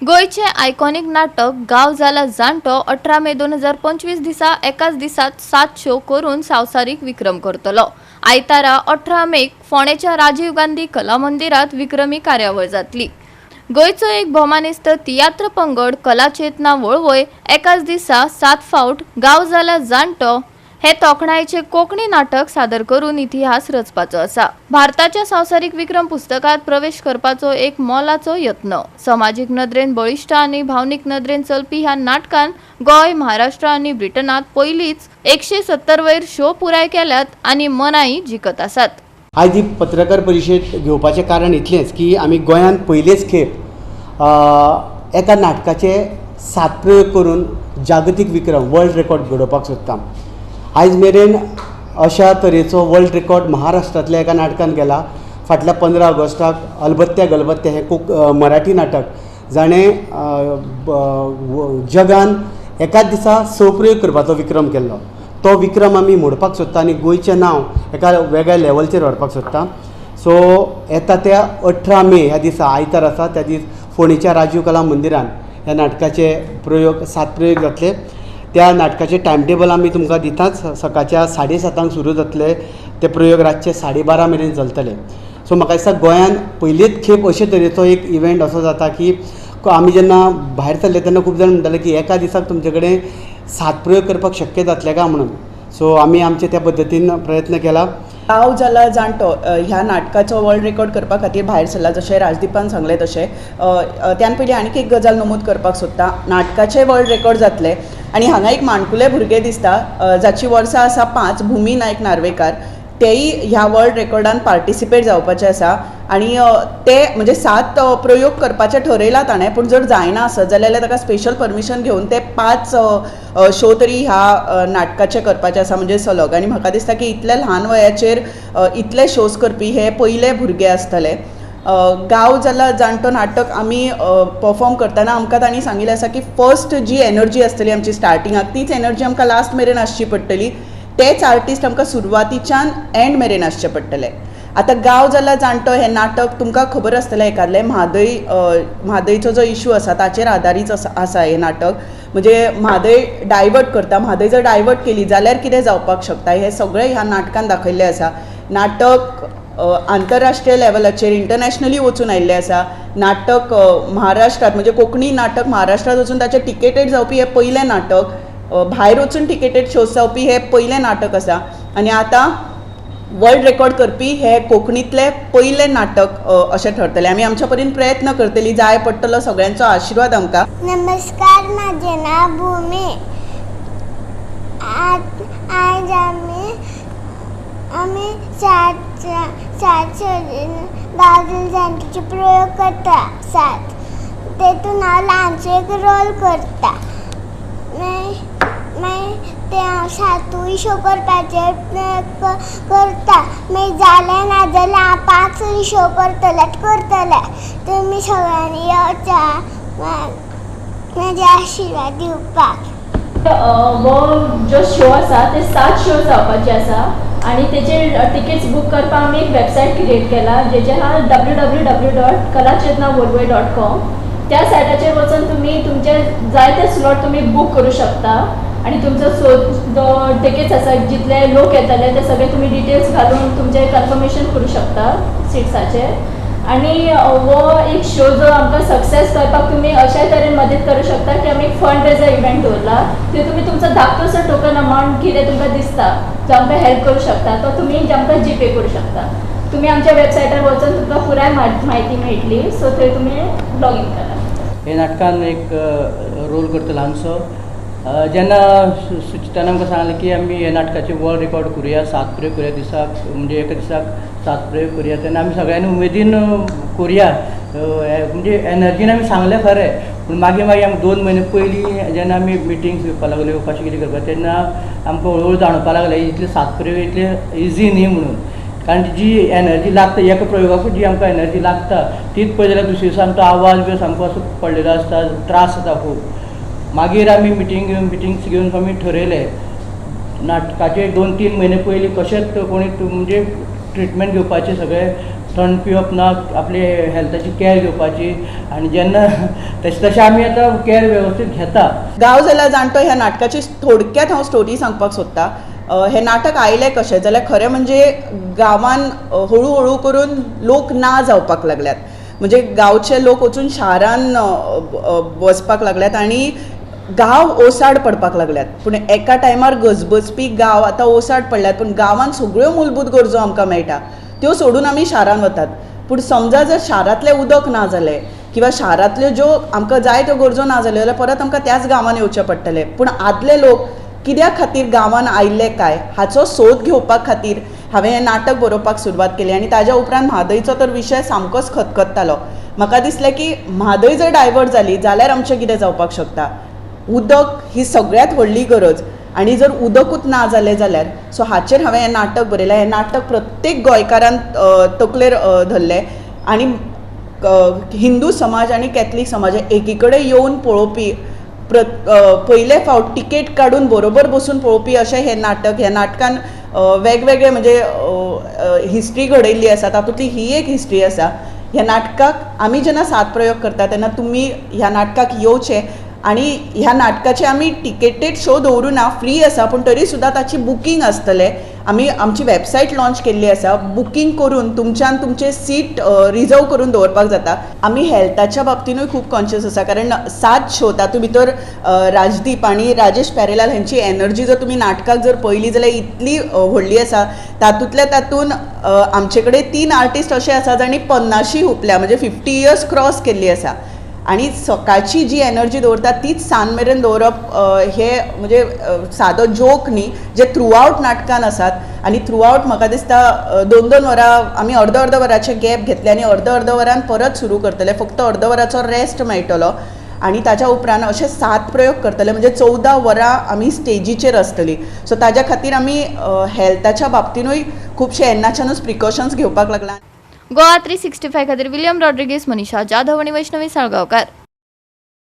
गोयचे iconic नाटक गाव जाला जाणटो 18 मे 2025 दिसा एकाच दिसात 7 शो करून संवसारीक विक्रम करतलो। आयतारा 18 मेक फोंडेच्या राजीव गांधी कला मंदिरात विक्रमी कार्यावळ जातली। गोयचो एक भोमानिस्त तियात्र पंगड कला चेतना वळवय एकाच दिसा 7 फावट गाव जाला जाणटो हे तोखणायचे कोंकणी नाटक सादर करून इतिहास रचपाचो आसा। भारताच्या संवसारीक विक्रम पुस्तकात प्रवेश करपाचो एक मोलाचो यत्न। समाजीक नदरेन बळिश्ठ आनी भावनीक नदरेन चलपी ह्या नाटकान गोय, महाराष्ट्र आनी ब्रिटनात पयलीच 170 वयर शो पुराय केल्यात आनी मनाई जिखत आसात। आज ही पत्रकार परिशद घेवपाचें कारण इतलेंच की आमी गोंयांत पयलेच खेप एका नाटकाचे 7 प्रयोग करून जागतीक विक्रम वर्ल्ड रेकॉर्ड घडोवपाक सोदता। आयज मेरेन अशा तरेचो वर्ल्ड रेकॉर्ड महाराष्ट्रांतल्या एका नाटकान केला। फाटल्या 15 ऑगस्टाक अलबत्त्या गलबत्त्या हें मराठी नाटक जाणें जगान एकाच दिसा 6 प्रयोग करपाचो विक्रम केल्लो। तो विक्रम आमी मोडपाक सोदता आनी गोंयचें नांव एका वेगळ्या लेवलचेर व्हरपाक सोदता। सो येता त्या 18 मे ह्या दिसा आयतार आसा त्या दीस फोंडेच्या राजीव कला मंदिरान ह्या नाटकाचे 7 प्रयोग जातले। त्या नाटकाचे टायम टेबल आमी तुमकां दिताच। सकाळच्या 7:30 सुरू जातले ते प्रयोग रातचे 12:30 मेरेन चलतले। सो म्हाका दिसता गोंयान पयलेच खेप अशे तरेचो एक इव्हेंट असो जाता की आमी जेन्ना भायर सरले तेन्ना खूब जाण म्हणटाले की एका दिसाक तुमचे कडेन 7 प्रयोग करपाक शक्य जातले काय म्हणून। सो आमी आमचे त्या पद्दतीन प्रयत्न केला। गाव जाला जाणटो ह्या नाटकाचो वर्ल्ड रेकॉर्ड करपा खातीर भायर सरला। जशें राजदीपान सांगलें तशें त्यान पयलीं आनीक एक गजाल नमूद करपाक सोदता। नाटकाचे वर्ल्ड रेकॉर्ड जातले आनी हांगा एक माणकुले भुरगे दिसता जाची वर्सां आसा 5 भुमी नायक नार्वेकार तेय ह्या वर्ल्ड रेकॉर्डान पार्टिसिपेट जावपाचे आसा आनी ते म्हणजे 7 प्रयोग करपाचे ठरयला ताणें। पूण जर जायना आसत जाल्यार ताका स्पेशल परमिशन घेवन ते 5 शो तरी ह्या नाटकाचे करपाचे आसा म्हणजे सलग। आनी म्हाका दिसता की इतल्या ल्हान वयाचेर इतले शोज करपी हे पयले भुरगे आसतले। गाव जाला जाणटो नाटक आमी परफॉर्म करतना आमकां तांणी सांगिल्लें आसा की फर्स्ट जी एनर्जी आसतली आमची स्टार्टिंगाक तीच एनर्जी आमकां लास्ट मेरेन आसची पडटली। तेच आर्टिस्ट आमकां सुरवातीच्यान एंड मेरेन आसचे पडटले। आतां गाव जाला जाणटो हें नाटक तुमकां खबर आसतलें एकादलें म्हादयचो जो इशू आसा ताचेर आदारीत आसा हें नाटक। म्हणजे म्हादय डायवर्ट करता, म्हादय जर डायवर्ट केली जाल्यार कितें जावपाक शकता हें सगळें ह्या नाटकान दाखयल्लें आसा। नाटक आंतरराष्ट्रीय लेवलाचेर इंटरनॅशनली वचून आयिल्लें आसा। नाटक महाराष्ट्रांत म्हणजे कोंकणी नाटक महाराष्ट्रांत वचून ताचें टिकेटेड जावपी हें पयलें नाटक। भायर वचून टिकेटेड शोज जावपी हे पयलें नाटक आसा आनी आतां वर्ल्ड रेकॉर्ड करपी हे कोंकणीतलें पयलें नाटक अशें ठरतलें। आमी आमच्या परीन प्रयत्न करतलीं, जाय पडटलो सगळ्यांचो आशिर्वाद आमकां। नमस्कार, म्हजें नांव भूमी। आयज आमी 7 गाव जाणटेचे प्रयोग करता। 7 तेतून हांव ल्हानसो एक रोल करता। मागीर ते हांव 7 शो करपाचे करता। मागीर जालें ना जाल्यार हांव 5 शो करतलें। तुमी सगळ्यांनी येवचा म्हाजे आशिर्वाद दिवपाक। वो जो शो आसा ते 7 शो जावपाचे आसा आनी तेचे टिकेट्स बूक करपाक आमी एक वेबसायट क्रिएट केला जेचें नांव www.kalachetnaworldwide.com। त्या सायटाचेर वचून तुमी तुमचे जायते स्लॉट तुमी बूक करूं शकता आनी तुमचो जो टिकेट्स आसा जितले लोक येतले ते सगळे तुमी डिटेल्स घालून तुमचे कन्फर्मेशन करूं शकता सिट्साचे। आनी हो एक शो जो आमकां सक्सेस करपाक तुमी अशे तरेन मदत करूं शकता की आमी एक फंड रेजर इव्हेंट दवरला। ते तुमी तुमचो धाकटोसो टोकन अमावंट कितें तुमकां दिसता जो आमकां हेल्प करूं शकता तो तुमी आमकां जीपे करूं शकता। तुमी आमच्या वेबसायटार वचून तुमकां पुराय म्हायती मेळटली। सो थंय तुमी लॉगीन करा। हे नाटकान एक रोल करता ल्हानसो। जेन्ना सुचितान आमकां सांगलें की आमी हे नाटकाचे वर्ल्ड रेकॉर्ड करुया, 7 प्रयोग करुया दिसाक म्हणजे एका दिसाक 7 प्रयोग करुया तेन्ना आमी सगळ्यांनी उमेदीन करुया म्हणजे एनर्जीन आमी सांगलें खरें। पूण मागीर आमी 2 म्हयने पयलीं जेन्ना आमी मिटिंग्स घेवपाक लागल्यो कशें कितें करपाक तेन्ना आमकां हळू जाणवपाक लागलें इतले 7 प्रयोग इतले इजी न्ही म्हणून। कारण जी एनर्जी लागता एका प्रयोगाकूच जी आमकां एनर्जी लागता तीच पळय जाल्यार दुसरे दिसा आमचो आवाज बी सामको असो पडलेलो आसता, त्रास जाता खूब। मागीर आमी मिटिंग्स घेवन आमी ठरयलें नाटकाचे 2-3 म्हयने पयलीं कशेंच कोणी म्हणजे ट्रिटमेंट घेवपाचें सगळें थंड पिवप ना, आपली हेल्थाची कॅर घेवपाची आनी जेन्ना तशें आमी आतां कॅर वेवस्थीत घेता. गांव जाला जाणटो ह्या नाटकाची थोडक्यात हांव स्टोरी सांगपाक सोदतां. हें नाटक आयलें कशें जाल्यार खरें म्हणजे गांवान हळू हळू करून लोक ना जावपाक लागल्यात. म्हणजे गांवचे लोक वचून शारान वचपाक लागल्यात आनी गांव ओसाड पडपाक लागल्यात. पूण एका टायमार गजबजपी गांव आतां ओसाड पडल्यात, पूण गांवान सगळ्यो मूलभूत गरजो आमकां मेळटा त्यो सोडून आमी शारान वतात. पूण समजा जर शारांतलें उदक ना जालें किंवा शारांतल्यो ज्यो आमकां जाय त्यो गरजो ना जाल्यो जाल्यार परत आमकां त्याच गांवान येवचें पडटलें. पूण आदले लोक कित्या खातीर गांवान आयिल्ले काय हाचो सोद घेवपा खातीर हांवें हें नाटक बरोवपाक सुरवात केली आनी ताज्या उपरांत म्हादयचो तर विशय सामकोच खतखत्तालो. म्हाका दिसलें की म्हादय जर डायवर्ट जाली जाल्यार आमचें कितें जावपाक शकता. उदक ही सगळ्यांत व्हडली गरज आनी जर उदकूच ना जालें जाल्यार सो हाचेर हांवें हें नाटक बरयलें. हें नाटक प्रत्येक गोंयकारान तकलेर धरलें आनी हिंदू समाज आनी कॅथलीक समाज एकी कडेन येवन पळोवपी पयले फावट टिकेट काडून बरोबर बसून पळोवपी अशें हें नाटक. ह्या नाटकान वेगवेगळे म्हणजे हिस्ट्री घडयल्ली आसा, तातूंतली ही एक हिस्ट्री आसा. ह्या नाटकाक आमी जेन्ना सात प्रयोग करता तेन्ना तुमी ह्या नाटकाक येवचें आनी ह्या नाटकाचे आमी टिकेटेड शो दवरुना, फ्री आसा, पूण तरी सुद्दां ताची बुकींग आसतलें. आमी आमची वेबसायट लॉन्च केल्ली आसा. बुकींग करून तुमच्यान तुमचें सीट रिजर्व करून दवरपाक जाता. आमी हेल्थाच्या बाबतीनूय खूब कॉन्शियस आसा, कारण 7 शो तातूंत भितर राजदीप आनी राजेश प्यारेलाल हांची एनर्जी जर तुमी नाटकाक जर पळयली जाल्यार इतली व्हडली आसा. तातूंतल्या तातून आमचे कडेन 3 आर्टिस्ट अशे आसा जाणी 50 हुंपल्या, म्हणजे 50 इयर्स क्रॉस केल्ली आसा. आनी सकाळची जी एनर्जी दवरता तीच सांज मेरेन दवरप हे म्हणजे सादो जोक न्ही, जे थ्रू आवट नाटकान आसात. आनी थ्रू आवट म्हाका दिसता 2-2 वरां आमी अर्द वराचे गॅप घेतले आनी अर्द वरान परत सुरू करतले. फक्त अर्द वराचो रेस्ट मेळटलो आनी ताच्या उपरांत अशे 7 प्रयोग करतले, म्हणजे 14 वरां आमी स्टेजीचेर आसतलीं. सो ताज्या खातीर आमी हेल्थाच्या बाबतीनूय खुबशे येन्नाच्यानूच प्रिकॉशन्स घेवपाक लागला. गोवा 365 खातीर विलियम रॉड्रिगीस, मनीषा जाधव आणि वैष्णवी साळगांवकार.